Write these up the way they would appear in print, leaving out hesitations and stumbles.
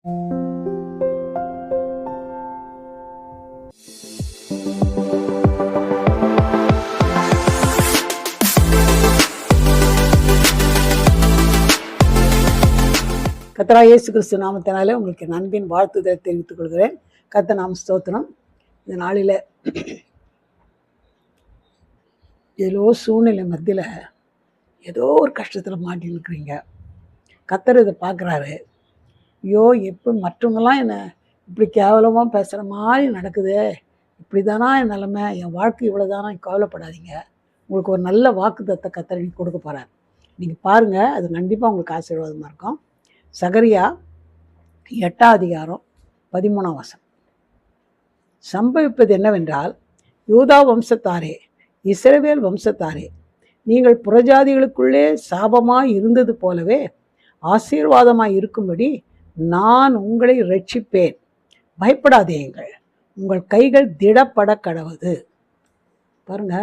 கர்த்தராகிய இயேசு கிறிஸ்து நாமத்தினாலே உங்களுக்கு நன்பின் வாழ்த்துதலை தெரிவித்துக் கொள்கிறேன். கர்த்தர் நாம ஸ்தோத்திரம். இந்த நாளில் ஏதோ சூழ்நிலை மத்தியில் ஏதோ ஒரு கஷ்டத்தில் மாட்டி இருக்கிறீங்க. கர்த்தர் இதை பார்க்குறாரு. ஐயோ, எப்போ மற்றவங்களாம் என்னை இப்படி கேவலமாக பேசுகிற மாதிரி நடக்குது, இப்படி தானா என் நிலைமை, என் வாழ்க்கை இவ்வளோ தானா, கவலைப்படாதீங்க. உங்களுக்கு ஒரு நல்ல வாக்குத்தத்தத்தை கர்த்தர் நீங்கள் கொடுக்க போகிறார். நீங்கள் பாருங்கள், அது கண்டிப்பாக உங்களுக்கு ஆசீர்வாதமாக இருக்கும். சகரியா 8ஆம் அதிகாரம் 13ஆம் வசனம். சம்பவிப்பது என்னவென்றால், யூதா வம்சத்தாரே, இஸ்ரவேல் வம்சத்தாரே, நீங்கள் புறஜாதிகளுக்குள்ளே சாபமாய் இருந்தது போலவே ஆசீர்வாதமாய் இருக்கும்படி நான் உங்களை ரட்சிப்பேன். பயப்படாதீங்கள், உங்கள் கைகள் திடப்பட கடவுது. பாருங்க,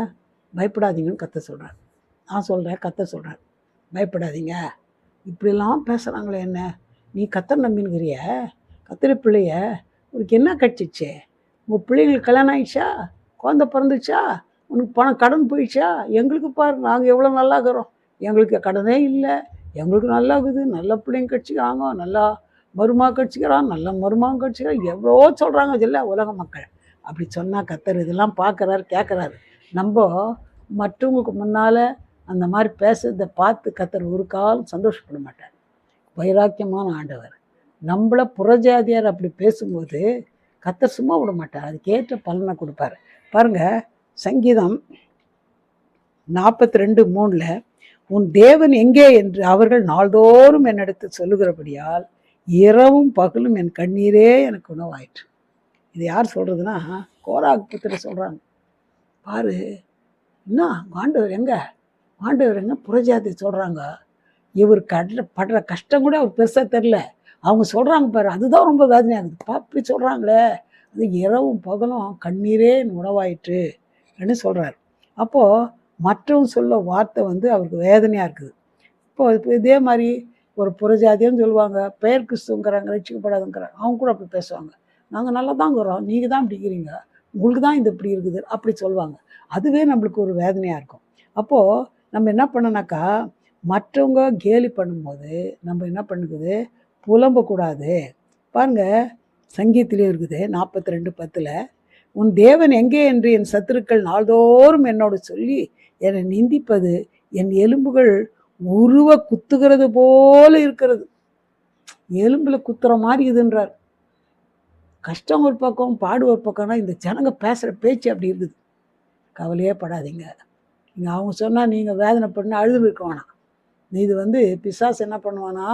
பயப்படாதீங்கன்னு கர்த்தர் சொல்கிறார். நான் சொல்கிறேன், கர்த்தர் சொல்கிறார், பயப்படாதீங்க. இப்படிலாம் பேசுகிறாங்களே, என்ன நீ கர்த்தர் நம்பினுக்கிறிய, கர்த்தர் பிள்ளைய, உனக்கு என்ன கட்சிச்சே? உங்கள் பிள்ளைங்களுக்கு கல்யாணம் ஆயிடுச்சா, குழந்தை பிறந்துச்சா, உனக்கு பணம் கடன் போயிடுச்சா? எங்களுக்கு பாரு, நாங்கள் எவ்வளோ நல்லா இருக்கிறோம், எங்களுக்கு கடனே இல்லை, எங்களுக்கு நல்லா இருக்குது, நல்ல பிள்ளைங்க கட்சிக்கிறாங்க, நல்லா மருமக கட்சிக்கிறான், நல்ல மருமகன் கட்சிக்கிறான், எவ்வளோ சொல்கிறாங்க இதில் உலக மக்கள். அப்படி சொன்னால் கர்த்தர் இதெல்லாம் பார்க்குறாரு, கேட்குறாரு. நம்ம மற்றவங்களுக்கு முன்னால் அந்த மாதிரி பேசுறதை பார்த்து கர்த்தர் ஒரு காலம் சந்தோஷப்பட மாட்டார். வைராக்கியமான ஆண்டவர். நம்மளை புறஜாதியார் அப்படி பேசும்போது கர்த்தர் சும்மா விட மாட்டார், அதுக்கேற்ற பலனை கொடுப்பார். பாருங்கள், சங்கீதம் 42:3 உன் தேவன் எங்கே என்று அவர்கள் நாள்தோறும் என்னிடத்து சொல்லுகிறபடியால் இரவும் பகலும் என் கண்ணீரே எனக்கு உணவாயிற்று. இது யார் சொல்கிறதுனா, கோராகு புத்திரர் சொல்கிறாங்க. பாரு, என்ன ஆண்டவர் எங்கே, ஆண்டவர் என்ன புறஜாதி சொல்கிறாங்க, இவர் படுற கஷ்டம் கூட அவர் பெருசாக தெரில, அவங்க சொல்கிறாங்க பாரு, அதுதான் ரொம்ப வேதனையாகுது. பாப்பி சொல்கிறாங்களே, அது இரவும் பகலும் கண்ணீரே உணவாயிற்று அப்படின்னு சொல்கிறார். அப்போது மற்றவங்க சொல்ல வார்த்தை அவருக்கு வேதனையாக இருக்குது. இப்போ இதே மாதிரி ஒரு புறஜாதின்னு சொல்லுவாங்க, பெயர் கிறிஸ்துவங்கிறாங்க, ரட்சிக்கப்படாதுங்கிறாங்க, அவங்க கூட அப்படி பேசுவாங்க. நாங்கள் நல்லா தான் இருக்கிறோம், நீங்கள் தான் இப்படிங்கிறீங்க, உங்களுக்கு தான் இது இப்படி இருக்குது அப்படி சொல்லுவாங்க. அதுவே நம்மளுக்கு ஒரு வேதனையாக இருக்கும். அப்போது நம்ம என்ன பண்ணனாக்கா, மற்றவங்க கேலி பண்ணும்போது நம்ம என்ன பண்ணுக்குது, புலம்பக்கூடாது. பாருங்கள், சங்கீதத்திலே இருக்குது 42:10 உன் தேவன் எங்கே என்று என் சத்துருக்கள் நாள்தோறும் என்னோடு சொல்லி என்னை நிந்திப்பது என் எலும்புகள் உருவ குத்துகிறது போல இருக்கிறது. எலும்பில் குத்துற மாதிரி இதுன்றார். கஷ்டம் ஒரு பக்கம், பாடு ஒரு பக்கம்னா இந்த ஜனங்க பேசுகிற பேச்சு அப்படி இருக்குது. கவலையே படாதீங்க. நீங்கள் அவங்க சொன்னால் நீங்கள் வேதனை பண்ணி அழுது இருக்க வேணாம். இது பிசாசு என்ன பண்ணுவானா,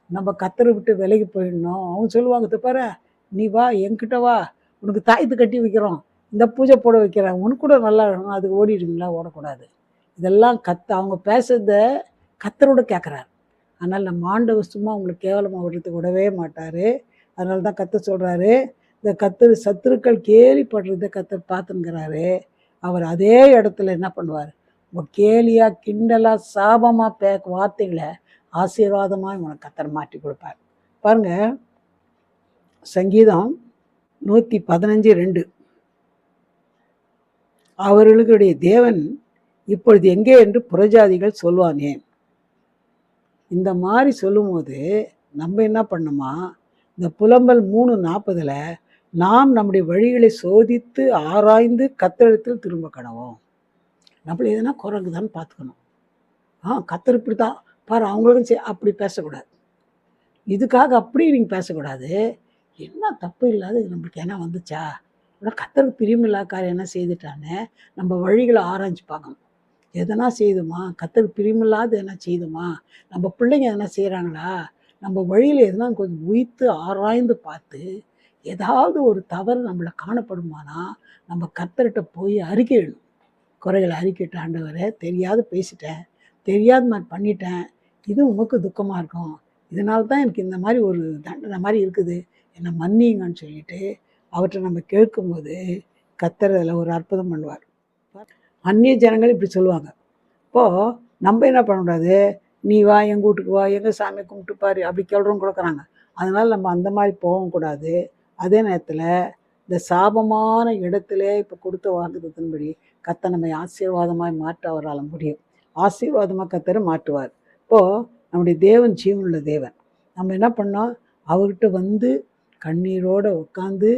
நம்ம கத்தரை விட்டு விலகி போயிடணும். அவங்க சொல்லுவாங்க, பாரு நீ வா என்கிட்ட வா, உனக்கு தாயத்து கட்டி வைக்கிறோம், இந்த பூஜை போட வைக்கிறேன், உனக்கு கூட நல்லா இருக்கணும், அதுக்கு ஓடிடுங்களா? ஓடக்கூடாது. இதெல்லாம் அவங்க பேசுறத கத்தரோட கேட்குறாரு. அதனால் நம்ம ஆண்டவர் சும்மா உங்களுக்கு கேவலமாக விடுறதுக்கு விடவே மாட்டார். அதனால தான் கத்தர் சொல்கிறாரு, இந்த கத்தர் சத்துருக்கள் கேலிப்படுறதை கத்தர் பார்த்துங்கிறாரு. அவர் அதே இடத்துல என்ன பண்ணுவார், உங்கள் கேலியாக கிண்டலாக சாபமாக வார்த்தைகளை ஆசீர்வாதமாக உனக்கு கத்தர் மாற்றி கொடுப்பார். பாருங்கள், சங்கீதம் 115:2 அவர்களுடைய தேவன் இப்பொழுது எங்கே என்று புறஜாதிகள் சொல்வானேன். இந்த மாதிரி சொல்லும்போது நம்ம என்ன பண்ணுமா, இந்த புலம்பல் 3:40 நாம் நம்முடைய வழிகளை சோதித்து ஆராய்ந்து கத்தரிடத்தில் திரும்ப கடவோம். நம்மள எதுனா குறைக்குதான்னு பார்த்துக்கணும். கத்தர் இப்படி தான் பாரு, அவங்களுக்கும் அப்படி பேசக்கூடாது. இதுக்காக அப்படி நீங்கள் பேசக்கூடாது. என்ன தப்பு இல்லாத நம்மளுக்கு என்ன வந்துச்சா, ஆனால் கத்தருக்கு பிரியமில்லாத காரியம் என்ன செய்துட்டானே, நம்ம வழிகளை ஆராய்ச்சி பார்க்கணும். எதனா செய்துமா, கத்தருக்கு பிரியமில்லாத எதனா செய்துமா, நம்ம பிள்ளைங்க எதனா செய்கிறாங்களா, நம்ம வழியில் எதனா கொஞ்சம் உயிர்த்து ஆராய்ந்து பார்த்து ஏதாவது ஒரு தவறு நம்மளை காணப்படுமானா நம்ம கத்தர்கிட்ட போய் அறிக்கையிடணும். குறைகளை அறிக்கையிட்ட, ஆண்டவரே தெரியாத பேசிட்டேன், தெரியாத மாதிரி பண்ணிட்டேன், இது உமக்கு துக்கமாக இருக்கும், இதனால தான் எனக்கு இந்த மாதிரி ஒரு தண்டனை மாதிரி இருக்குது, என்னை மன்னிங்கன்னு சொல்லிட்டு அவற்றை நம்ம கேட்கும்போது கத்தர் அதில் ஒரு அற்புதம் பண்ணுவார். அந்நிய ஜனங்கள் இப்படி சொல்லுவாங்க. இப்போது நம்ம என்ன பண்ணக்கூடாது, நீ வா எங்கள் வீட்டுக்கு வா, எங்கள் சாமியை கும்பிட்டு பாரு அப்படி கேள்றவங்க கொடுக்குறாங்க. அதனால் நம்ம அந்த மாதிரி போகக்கூடாது. அதே நேரத்தில் இந்த சாபமான இடத்துல இப்போ கொடுத்த வாக்குத்தத்தின்படி கர்த்தர் நம்மை ஆசீர்வாதமாய் மாற்ற அவரால் முடியும். ஆசீர்வாதமாக கர்த்தரை மாற்றுவார். இப்போது நம்முடைய தேவன் ஜீவனுள்ள தேவன். நம்ம என்ன பண்ணோம், அவர்கிட்ட வந்து கண்ணீரோடு உட்காந்து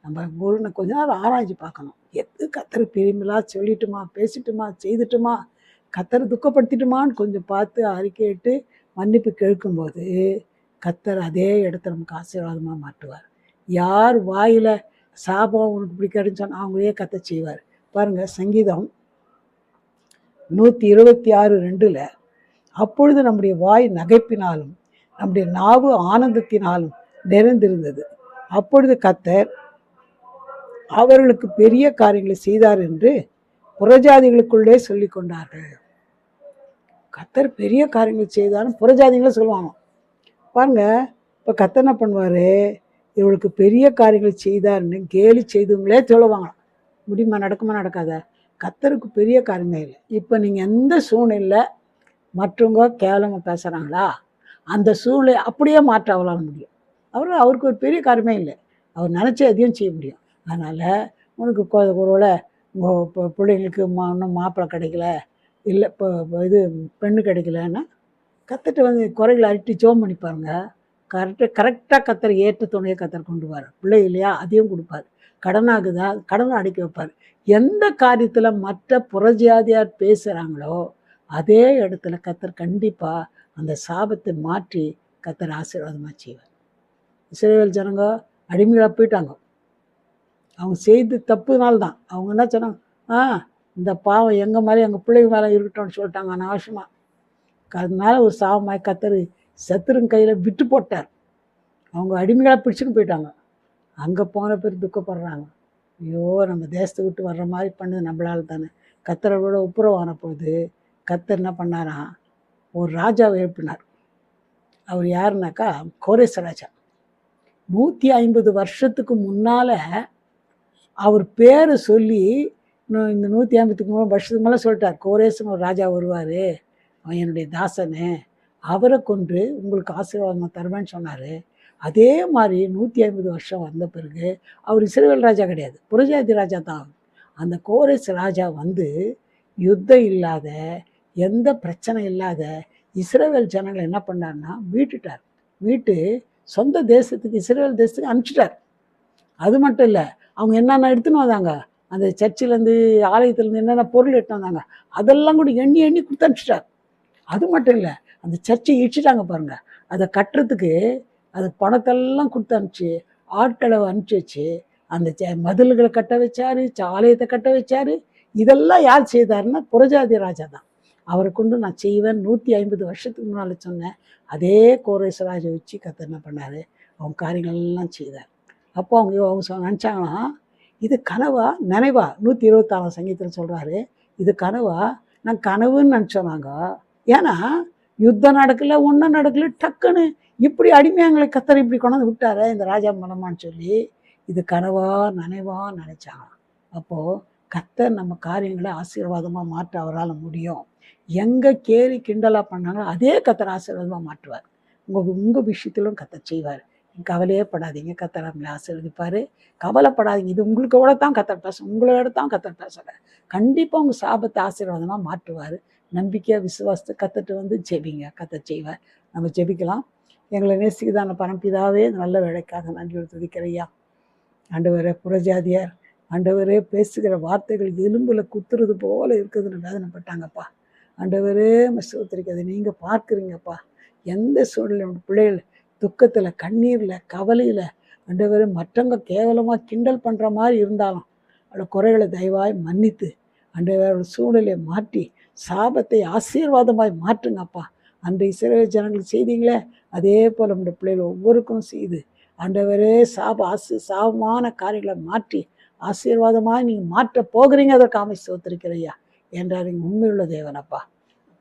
நம்ம கொஞ்ச நேரம் ஆராய்ச்சி பார்க்கணும். எது கர்த்தர் பிரியமில்லா சொல்லிட்டுமா, பேசிட்டுமா, செய்துட்டுமா, கர்த்தரை துக்கப்படுத்திட்டுமான்னு கொஞ்சம் பார்த்து அறிக்கையிட்டு மன்னிப்பு கேட்கும்போது கர்த்தர் அதே இடத்த நமக்கு ஆசீர்வாதமாக மாற்றுவார். யார் வாயில் சாபம் உனக்கு பிடிக்காதுன்னு சொன்னால் அவங்களே கத்த செய்வார். பாருங்கள், சங்கீதம் 126:2 அப்பொழுது நம்முடைய வாய் நகைப்பினாலும் நம்முடைய நாவு ஆனந்தத்தினாலும் நிறைந்திருந்தது. அப்பொழுது கர்த்தர் அவர்களுக்கு பெரிய காரியங்களை செய்தார் என்று புறஜாதிகளுக்குள்ளே சொல்லி கொண்டார்கள். கர்த்தர் பெரிய காரியங்கள் செய்தார்னு புறஜாதிகளை சொல்லுவாங்க. பாருங்க, இப்போ கர்த்தர் என்ன பண்ணுவார், இவளுக்கு பெரிய காரியங்கள் செய்தார்னு கேலி செய்தவங்களே சொல்லுவாங்க. முடியுமா? நடக்குமா? நடக்காத? கர்த்தருக்கு பெரிய காரியமே இல்லை. இப்போ நீங்கள் எந்த சூழ்நிலையில் மற்றவங்க கேவலமாக பேசுகிறாங்களா, அந்த சூழ்நிலை அப்படியே மாற்ற அவளால் முடியும். அவருக்கு ஒரு பெரிய காரியமே இல்லை. அவர் நினச்சி எதையும் செய்ய முடியும். அதனால் உனக்கு ஒருவேளை உங்கள் பிள்ளைங்களுக்கு இன்னும் மாப்பிள்ளை கிடைக்கல, இல்லை இப்போ இது பெண்ணு கிடைக்கலன்னா கர்த்தர்ட்ட வந்து குறைகளை அரிட்டி ஜோம் பண்ணி பாருங்க. கரெக்டாக கர்த்தர் ஏற்ற துணையை கர்த்தர் கொண்டு வர. பிள்ளை இல்லையா, அதையும் கொடுப்பார். கடனாகுதா, கடனை அடைக்க வைப்பார். எந்த காரியத்தில் மற்ற புறஜாதியார் பேசுகிறாங்களோ அதே இடத்துல கர்த்தர் கண்டிப்பாக அந்த சாபத்தை மாற்றி கர்த்தர் ஆசீர்வாதமாக செய்வார். இஸ்ரவேல் ஜனங்க அடிமையாக போயிட்டாங்க. அவங்க செய்து தப்புனால்தான். அவங்க என்ன சொன்னாங்க, இந்த பாவம் எங்கள் மேலே எங்கள் பிள்ளைங்க மேலே இருக்கட்டும்னு சொல்லிட்டாங்க அனாவசியமாக. அதனால ஒரு சாபமாய் கர்த்தர் சத்துருங்க கையில் விட்டு போட்டார். அவங்க அடிமைகளாக பிடிச்சின்னு போயிட்டாங்க. அங்கே போன பேர் துக்கப்படுறாங்க. ஐயோ, நம்ம தேசத்தை விட்டு வர்ற மாதிரி பண்ணது நம்மளால் தானே. கர்த்தரோட ஒப்புரவான போது கர்த்தர் என்ன பண்ணாராம், ஒரு ராஜாவை எழுப்பினார். அவர் யாருனாக்கா கோரேஸ் ராஜா. 150 வருஷத்துக்கு முன்னால் அவர் பேரை சொல்லி இந்த 153 வருஷத்துக்கு மேலே சொல்லிட்டார், கோரேஸ்னு ஒரு ராஜா வருவார், அவன் என்னுடைய தாசனு, அவரை கொண்டு உங்களுக்கு ஆசீர்வாதமாக தருவேன்னு சொன்னார். அதே மாதிரி 150 வருஷம் வந்த பிறகு அவர் இஸ்ரவேல் ராஜா கிடையாது, புறஜாதி ராஜா தான். அந்த கோரேஸ் ராஜா வந்து யுத்தம் இல்லாத, எந்த பிரச்சனை இல்லாத இஸ்ரவேல் ஜனங்களை என்ன பண்ணார்னா மீட்டுட்டார். மீட்டு சொந்த தேசத்துக்கு, இஸ்ரவேல் தேசத்துக்கு அனுப்பிச்சிட்டார். அது மட்டும் இல்லை, அவங்க என்னென்ன எடுத்துன்னு வந்தாங்க, அந்த சர்ச்சிலேருந்து ஆலயத்துலேருந்து என்னென்ன பொருள் எடுத்து வந்தாங்க, அதெல்லாம் கூட எண்ணி எண்ணி கொடுத்து அனுப்பிச்சிட்டார். அது மட்டும் இல்லை, அந்த சர்ச்சை இடிச்சிட்டாங்க பாருங்கள், அதை கட்டுறதுக்கு அது பணத்தெல்லாம் கொடுத்து அனுப்பிச்சி ஆட்களை அனுப்பிச்சி வச்சு அந்த மதில்களை கட்ட வச்சார், ஆலயத்தை கட்ட வச்சார். இதெல்லாம் யார் செய்தாருன்னா புறஜாதி ராஜா தான். அவரை கொண்டு நான் செய்வேன் 150 வருஷத்துக்கு முன்னால் சொன்னேன். அதே கோரேஸ் ராஜா வச்சு கர்த்தர் என்ன பண்ணார், அவங்க காரியங்கள்லாம் செய்தார். அப்போ அவங்க நினச்சாங்களாம், இது கனவா நினைவா. 126 சங்கீதத்தில் சொல்கிறாரு, இது கனவா, நான் கனவுன்னு நினச்சோனாங்க. ஏன்னா யுத்தம் நடக்கல, ஒன்றும் நடக்கல, டக்குன்னு இப்படி அடிமையாங்களை கர்த்தர் இப்படி கொண்டாந்து விட்டார இந்த ராஜா மனமான்னு சொல்லி இது கனவா நினைவா நினச்சாங்க. அப்போது கர்த்தர் நம்ம காரியங்களை ஆசீர்வாதமாக மாற்ற அவரால் முடியும். எங்கே கேலி கிண்டலாக பண்ணாங்களோ அதே கர்த்தர் ஆசீர்வாதமாக மாற்றுவார். உங்கள் விஷயத்திலும் கர்த்தர் செய்வார். கவலையே படாதீங்க, கர்த்தர் நம்மளை ஆசீர்வதிப்பார். கவலைப்படாதீங்க, இது உங்களுக்கோட தான் கர்த்தர் பேசும், உங்களோட தான் கர்த்தர் பேசுகிறார். கண்டிப்பாக உங்கள் சாபத்தை ஆசீர்வாதமாக மாற்றுவார். நம்பிக்கையாக விசுவாசத்தை கற்றுட்டு வந்து ஜெபிங்க, கர்த்தர் செய்வார். நம்ம ஜெபிக்கலாம். எங்களை நேசிக்குதான பரம்பிதாவே, நல்ல வேலைக்காக நன்றியோடு துதிக்கிறையா. ஆண்டவரே, புறஜாதியார் ஆண்டவரே பேசுகிற வார்த்தைகள் எலும்பில் குத்துறது போல இருக்குதுன்னு வேதனைப்பட்டாங்கப்பா. ஆண்டவரே மசோத்திரிக்காது, நீங்கள் பார்க்குறீங்கப்பா. எந்த சூழ்நிலை பிள்ளைகள் துக்கத்தில், கண்ணீரில், கவலையில் ஆண்டவரே மற்றவங்க கேவலமாக கிண்டல் பண்ணுற மாதிரி இருந்தாலும் அவளோட குறைகளை தயவாய் மன்னித்து ஆண்டவரோட சூழ்நிலையை மாற்றி சாபத்தை ஆசீர்வாதமாய் மாற்றுங்கப்பா. அன்று இஸ்ரவேல் ஜனங்களுக்கு செய்தீங்களே அதே போல் நம்முடைய பிள்ளைகள் ஒவ்வொருக்கும் செய்து ஆண்டவரே சாபமான காரியங்களை மாற்றி ஆசீர்வாதமாக நீங்கள் மாற்ற போகிறீங்க. அதற்காக சோத்திருக்கிறையா என்றார். நீங்கள் உண்மையுள்ள தேவனப்பா.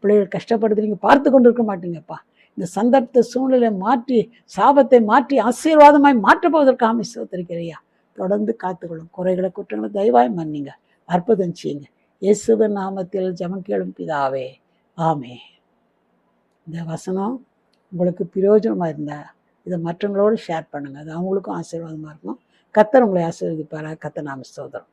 பிள்ளைகள் கஷ்டப்படுறது நீங்கள் பார்த்து கொண்டு இருக்க மாட்டீங்கப்பா. இந்த சந்தர்ப்ப சூழ்நிலை மாற்றி சாபத்தை மாற்றி ஆசீர்வாதமாய் மாற்ற போவதற்காக சோத்திருக்கிறையா. தொடர்ந்து காத்துக்கொள்ளும், குறைகளை குற்றங்களை தயவாய் மன்னிங்க, அற்புதம் செய்யுங்க. இயேசுவின் நாமத்தில் ஜெபம் கேளும் பிதாவே, ஆமே. இந்த வசனம் உங்களுக்கு பிரயோஜனமாக இருந்தால் இதை மற்றவங்களோடு ஷேர் பண்ணுங்கள். அது அவங்களுக்கும் ஆசீர்வாதமாக இருக்கும். கர்த்தர் உங்களை ஆசீர்வதிப்பாராக. கர்த்தர் நாம ஸ்தோத்திரம்.